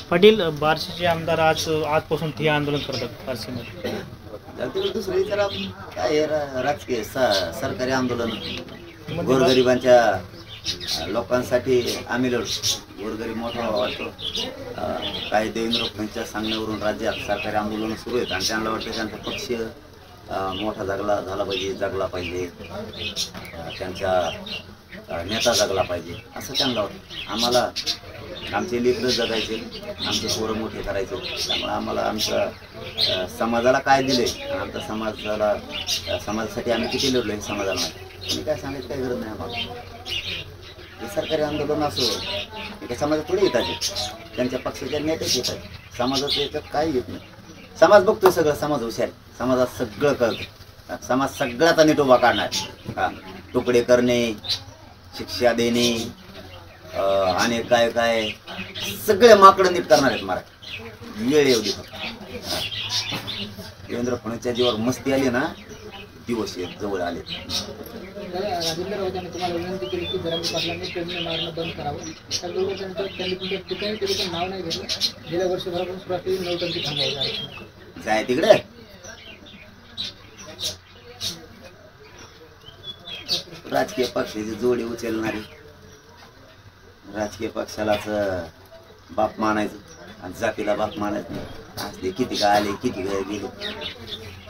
पाटील, बार्शीचे आमदार आजपासून ठिय्या आंदोलन करतात बार्शीमध्ये. तिकडे दुसरं विचारा काय राजकीय सरकारी आंदोलन गोरगरिबांच्या लोकांसाठी आम्ही लढतो. गोरगरीब मोठा वाटतो. काही देवेंद्र फडणवीसच्या सांगण्यावरून राज्यात सरकारी आंदोलन सुरू आहेत आणि त्यांना वाटतं त्यांचा पक्ष मोठा झाला पाहिजे, त्यांचा नेता जगला पाहिजे असं त्यांना वाटतं. आम्हाला आमचे लेकरं जगायचे, आमचे पोरं मोठे करायचे. त्यामुळे आम्हाला आमच्या समाजाला काय दिले, आमच्या समाजासाठी आम्ही किती लढलो हे समाजाला माहिती. मी काय सांगायचं काही गरज नाही आम्हाला. हे सरकारी आंदोलन असो एका समाजात थोडी येतात, त्यांच्या पक्षाच्या नेतेच येतात. समाजाचं याच्यात काही येत नाही. समाज बघतोय सगळं, समाज हुशार, समाजात सगळं कळतं. समाज सगळ्याचा नीट उभा काढणार. तुकडे करणे, शिक्षा देणे आणि काय काय सगळे माकडं नीट करणार आहेत मराठी. वेळ एवढी देवेंद्र फडणवीसच्या जीवावर मस्ती आली ना, दिवस जवळ आले. राजेंद्र राऊतांनी तुम्हाला विनंती केली की जरांगे पाटलांनी पेरणी मारणं बंद करावं. त्या लोकांचं त्यांनी तुमच्या ठिकाणी तरी पण नाव नाही घेतलं. गेल्या वर्षभरापासून सुरुवात केली 9% थांबवायचं जाय तिकडे. राजकीय पक्षाची जोडी उचलणारी, राजकीय पक्षालाच बाप मानायचं आणि जातीला बाप मानायचं नाही. असले किती काय आले, किती काय गेले,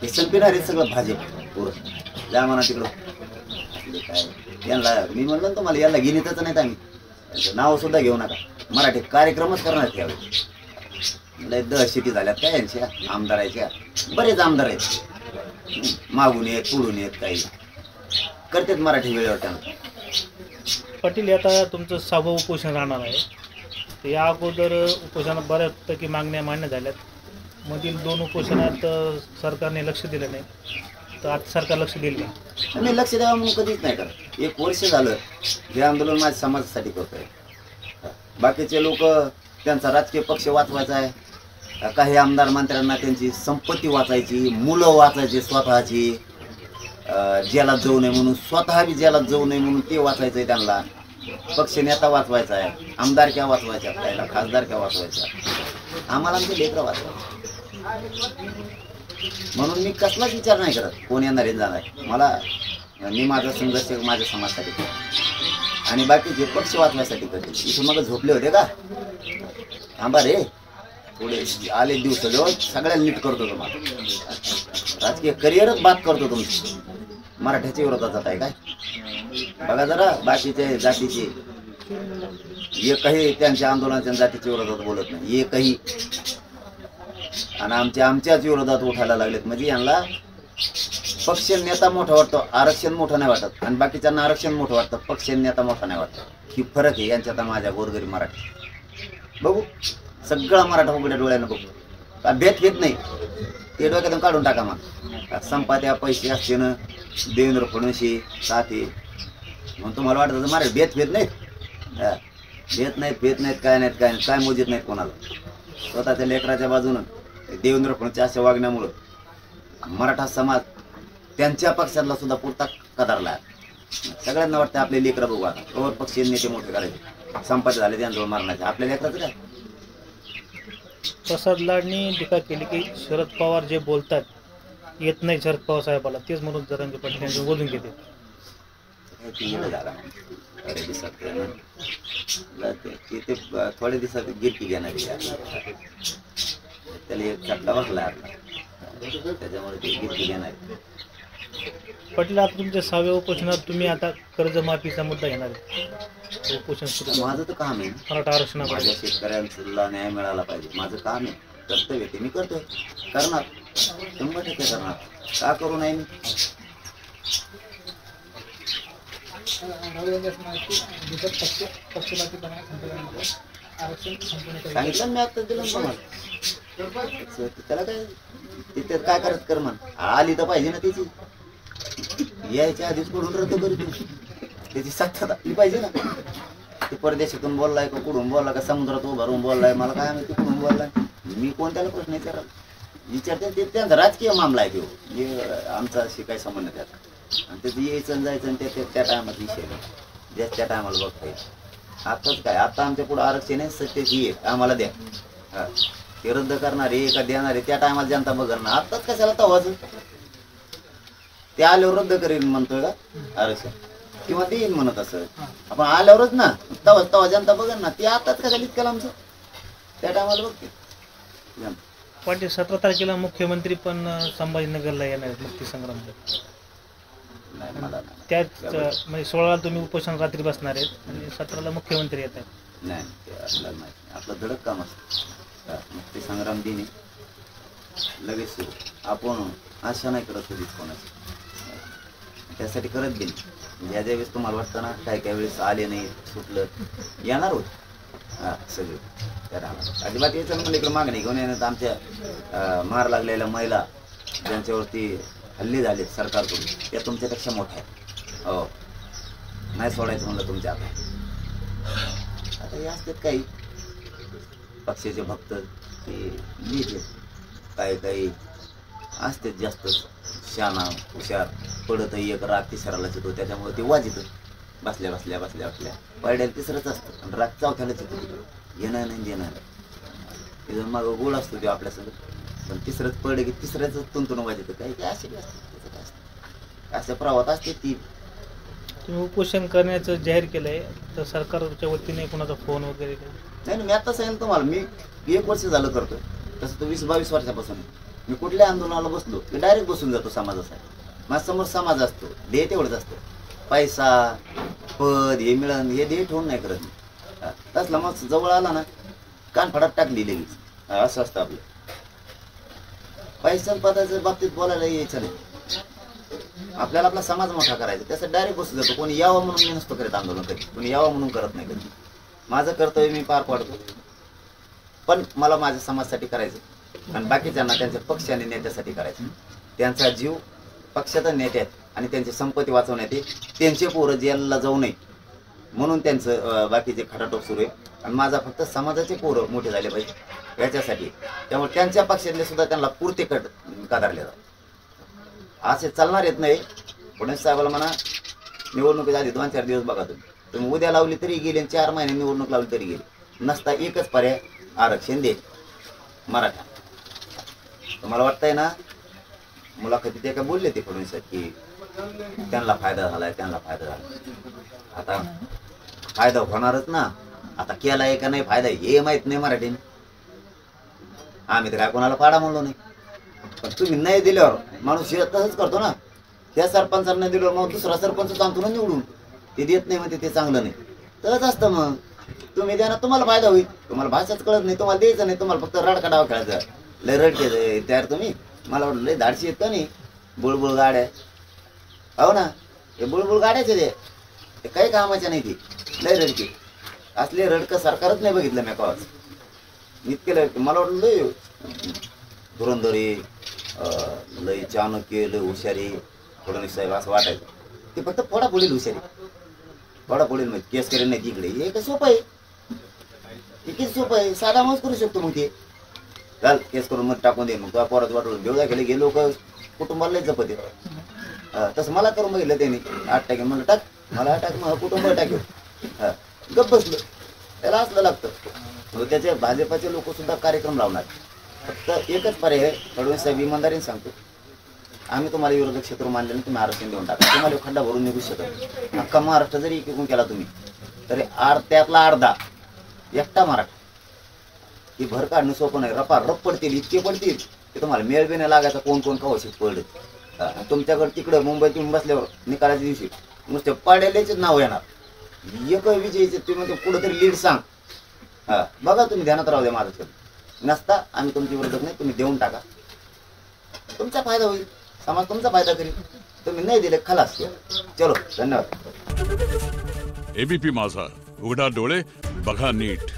हे संपणार सगळं भाजप पुरं. जा म्हणा तिकडं. काय यांना मी म्हणलं ना तुम्हाला, यांना गिनीतच नाहीत आम्ही. नाव सुद्धा घेऊ नका. मराठी कार्यक्रमच करणार त्यावेळी. दहशती झाल्यात काय यांच्या आमदाराच्या. बरेच आमदार आहेत, मागून येत पुढून येत, काही करतात मराठी वेळेवर. त्यांना पाटील, आता तुमचं 6वं उपोषण राहणार आहे. या अगोदर उपोषणात बऱ्यापैकी मागण्या मान्य झाल्यात. मधील 2 उपोषणात सरकारने लक्ष दिलं नाही, तर आता सरकार लक्ष देईल का? मी लक्ष द्यावं म्हणून कधीच नाही करत. 1 वर्ष झालं हे आंदोलन माझ्या समाजासाठी करतोय. बाकीचे लोक त्यांचा राजकीय पक्ष वाचवायचा आहे, काही आमदार मंत्र्यांना त्यांची संपत्ती वाचायची, मुलं वाचायची स्वतःची, जेलात जाऊ नये म्हणून, स्वतः बी जेलात जाऊ नये म्हणून ते वाचायचं आहे त्यांना. पक्ष नेता वाचवायचा आहे, आमदारक्या वाचवायच्या, आपल्याला खासदारक्या वाचवायच्या, आम्हाला आमचे लेकरं वाचवायचे. म्हणून मी कसलाच विचार नाही करत कोण येणार आहे जाणार. मी माझा संघर्ष माझ्या समाजासाठी करतो आणि बाकीचे पक्ष वाचण्यासाठी करते. इथून मग झोपले होते का? थांबा रे, थोडे आले दिवस जवळ सगळ्यांना नीट करतो तुम्हाला. राजकीय करिअरच बात करतो तुमची. मराठ्याच्या विरोधात जात आहे काय? बघा जरा बाकीचे जातीचे एकही त्यांच्या आंदोलनाच्या जातीच्या विरोधात बोलत नाही, एकही. आणि आमच्याच विरोधात उठायला लागलेत. म्हणजे यांना पक्ष नेता मोठा वाटतो, आरक्षण मोठं नाही वाटत. आणि बाकीच्यांना आरक्षण मोठं वाटतं, पक्ष नेता मोठा नाही वाटत. ही फरक आहे यांच्यात माझ्या गोरगरीब मराठी. बघू सगळा मराठा उघड्या डोळ्यानं बघू. का भेद घेत नाही ते डोक्यातून काढून टाका. मग संपाद्या पैसे असते ना, देवेंद्र फडणवीस साथी म्हणून तुम्हाला वाटतं मारे भेद नाहीत, भेद नाहीत, काय नाहीत, काय मोजित नाहीत कोणाला. स्वतःच्या लेकराच्या बाजूनं देवेंद्र फडणवीसच्या अशा वागण्यामुळं मराठा समाज त्यांच्या पक्षातला सुद्धा पुरता कदारला. सगळ्यांना वाटतं आपले लेकरं बघू आता, कवर पक्ष नेते मोठे करायचे, संपादे झाले त्यांजवळ मारण्याचे, आपल्या लेकराचं काय. प्रसाद लाडनी टीका केली की शरद पवार जे बोलतात येत नाही शरद पवार साहेबाला, तेच म्हणून जरांगे पाटील यांचे बोलून घेते. थोड्या दिवसात गिरकी घेणार त्याला एक चटका बसला त्याच्यामुळे ते गिरकी घेणार. पाटील, आता तुमच्या 6व्या उपोषणात तुम्ही आता कर्जमाफीचा मुद्दा घेणार आहे. उपोषण सुरू. माझं तर काम आहे मराठा आरक्षण, माझ्या शेतकऱ्यांना न्याय मिळाला पाहिजे. माझं काम आहे, कर्तव्य ते मी करतोय, करणार 100% करणार. का करू नाही मी? सांगितलं मी आता दिलं तुम्हाला. त्याला काय तिथे काय करत कर म्हण. आली तर पाहिजे ना त्याची, यायच्या आधीच पडून रद्द करू. त्याची सत्ता दाखली पाहिजे ना. ते परदेशातून बोललाय का कुठून बोलला का समुद्रात उभारून बोललाय, मला काय माहिती कुठून बोललाय. मी कोणत्याला प्रश्न विचारते. त्यांचा राजकीय मामला आहे तो, हे आमचा शिकाय संबंध त्याचा. आणि त्याचं यायचं जायचं आणि त्या टायमात विषय ज्या त्या टायमाला बघता येईल. आताच काय, आता आमच्या पुढे आरक्षण आहे, सत्तेची आहे, आम्हाला द्या. हा ते रद्द करणारे का देणारे त्या टायमाला जनता बघणार ना. आत्ताच कशाला तवाच ते आल्यावर रद्द करीन म्हणतोय का आरक्षण किंवा देईन म्हणत असं. आपण आल्यावरच ना तवा जनता बघणार ना. ते आताच कशाला इतकं आमचं त्या टायमाला बघते जनता. पाटील 17 तारखेला मुख्यमंत्री पण संभाजीनगरला येणार आहेत मुक्ती संग्रामला. नाही मला नाही. त्याच म्हणजे 16ला तुम्ही उपोषण रात्री बसणार आहेत आणि 17ला मुख्यमंत्री येत आहेत. नाही ते आपल्याला माहिती नाही. आपलं धडक काम असतं. मुक्ती संग्राम दिनी लगेच सुरू. आपण आशा नाही करत कधीच कोणाची. त्यासाठी करत गेली. ज्या ज्यावेळेस तुम्हाला वाटतं ना काही काही वेळेस आले नाही सुटलं येणार होत सगळे त्या राहणार अजिबात यायचं म्हणलं इकडे मागणी घेऊन येण्यात. आमच्या मार लागलेल्या महिला ज्यांच्यावरती हल्ले झालेत सरकारकडून त्या तुमच्यापेक्षा मोठ्या आहेत. हो नाही सोडायचं म्हणलं तुमच्या आता हे असतात काही पक्षाचे भक्त ते लिहिते काही असते जास्त शाना हुशार पडत एक राग तिसऱ्यालाच येतो त्याच्यामुळे ते वाजित बसल्या पायड्याला तिसरंच असतं आणि राग चौथ्यालाच येतो. येणं नाही देणं नाही तिथं मग गोळ असतो ते आपल्यासोबत पण तिसरंच पडलं की तिसऱ्याच तुंतून वाजतं काही असे असतं त्याचं असतं अशा प्रवाहात असते ती. तुम्ही उपोषण करण्याचं जाहीर केलंय तर सरकारच्या वतीने कोणाचा फोन वगैरे काही? नाही मी आता सांगेन तुम्हाला मी 1 वर्ष झालं करतोय तसं तो 20-22 वर्षापासून मी कुठल्या आंदोलनाला बसलो की डायरेक्ट बसून जातो समाजासाठी. माझ्यासमोर समाज असतो ध्येय तेवढंच असतं. पैसा पद हे मिळणं हे ध्येय ठेवून नाही करत मी. तसला मग जवळ आला ना कानफडात टाकली लगेच असं असतं आपलं. पैसा पदाच्या बाबतीत बोलायला यायचं नाही. आपल्याला आपला समाज मोठा करायचा त्यासाठी डायरेक्ट बसून जातो. कोणी यावं म्हणून मी नसतो करत आंदोलन कधी. कोणी यावं म्हणून करत नाही कधी. माझं कर्तव्य मी पार पाडतो पण मला माझ्या समाजासाठी करायचं आणि बाकीच्यांना त्यांच्या पक्ष आणि नेत्यासाठी करायचं. त्यांचा जीव पक्षाचा नेत्यात आणि त्यांची संपत्ती वाचवण्यात त्यांचे पोरं जेलला जाऊ नये म्हणून त्यांचं बाकीचे खटाटोप सुरू आहे. आणि माझा फक्त समाजाचे पोरं मोठे झाले पाहिजे याच्यासाठी. त्यामुळे त्यांच्या पक्षातले सुद्धा त्यांना पुरते काढले जातात. असे चालणार येत नाही. फडणवीस साहेबाला म्हणा निवडणुकीच्या आधी 2-4 दिवस बघा तुम्ही उद्या लावली तरी गेली आणि 4 महिने निवडणूक लावली तरी गेली. नसता एकच पर्याय आरक्षण दे मराठा. तुम्हाला वाटतंय ना मुलाखतीत ते काय बोलले ते फडणवीस की त्यांना फायदा झालाय. आता फायदा होणारच ना. आता केलाय का नाही फायदा हे माहित नाही मराठीने. आम्ही तर काय कोणाला पाडा म्हणलो नाही पण तुम्ही नाही दिल्यावर माणूस तसंच करतो ना. त्या सरपंचांना नाही दिल्यावर मग दुसरा सरपंच आणतो ना निवडून. ते देत नाही म्हणते ते चांगलं नाही तसंच असतं. मग तुम्ही द्या ना तुम्हाला फायदा होईल. तुम्हाला भाषाच कळत नाही तुम्हाला द्यायचं नाही. तुम्हाला फक्त रडका डाव खेळायचा. लय रडके तयार तुम्ही. मला वाटलं लय धाडशी येतं नाही बुळबुळ गाड्या. हो ना हे बुळबुळ गाड्याचे ते काही कामाच्या नाही. ते लय रडके असले रडकं सरकारच नाही बघितलं मी कवाच. इतके लय मला वाटलं लय धुरंधरी लय चाणक्य लय हुशारी फडणवीस साहेब असं वाटायचं. ते फक्त फोडाफोडील हुशारी फोडाफोडील म्हणजे केस करेल नाही तिकडे. हे काय सोपं आहे. हे किती सोपं आहे. साधा माणूस करू शकतो. मग ते चाल केस करून मग टाकून दे. मग तुला पोरात वाटलं बेवदा गेले गे लोक कुटुंबाला लय जपत आहे. तसं मला करून बघितलं त्यांनी 8 टाके म्हणलं टाक मला टाक मग कुटुंब टाकेल. गप्प बसलं त्याला असलं लागतं. त्याचे भाजपाचे लोक सुद्धा कार्यक्रम लावणार. फक्त एकच पर्याय फडणवीस साहेब इमानदारीने सांगतो आम्ही तुम्हाला विरोधक क्षेत्र मानले नाही. तुम्ही आरक्षण देऊन टाका. तुम्हाला खड्डा भरून निघू शकत. अख्खा महाराष्ट्र जरी एकीकडून केला तुम्ही तरी त्यातला अर्धा एकटा मराठा ही भर काढणं सोपं नाही. रप पडतील इतके पडतील की तुम्हाला मेळ बी नाही लागायचा. कोण कवशित पडले तुमच्याकडे तिकडं मुंबईत येऊन बसल्यावर निकालाच्या दिवशी नुसते पाड्यालेच नाव येणार. एक विजयचे तुम्ही कुठंतरी लीड सांग. बघा तुम्ही ध्यानात राहू द्या. माझं नसता आम्ही तुमची विरोधक नाही. तुम्ही देऊन टाका. तुमचा फायदा होईल. समाज तुमचा फायदा करेल. तुम्ही नाही दिले खलास. चलो धन्यवाद. एबीपी माझा उघडा डोळे बघा नीट.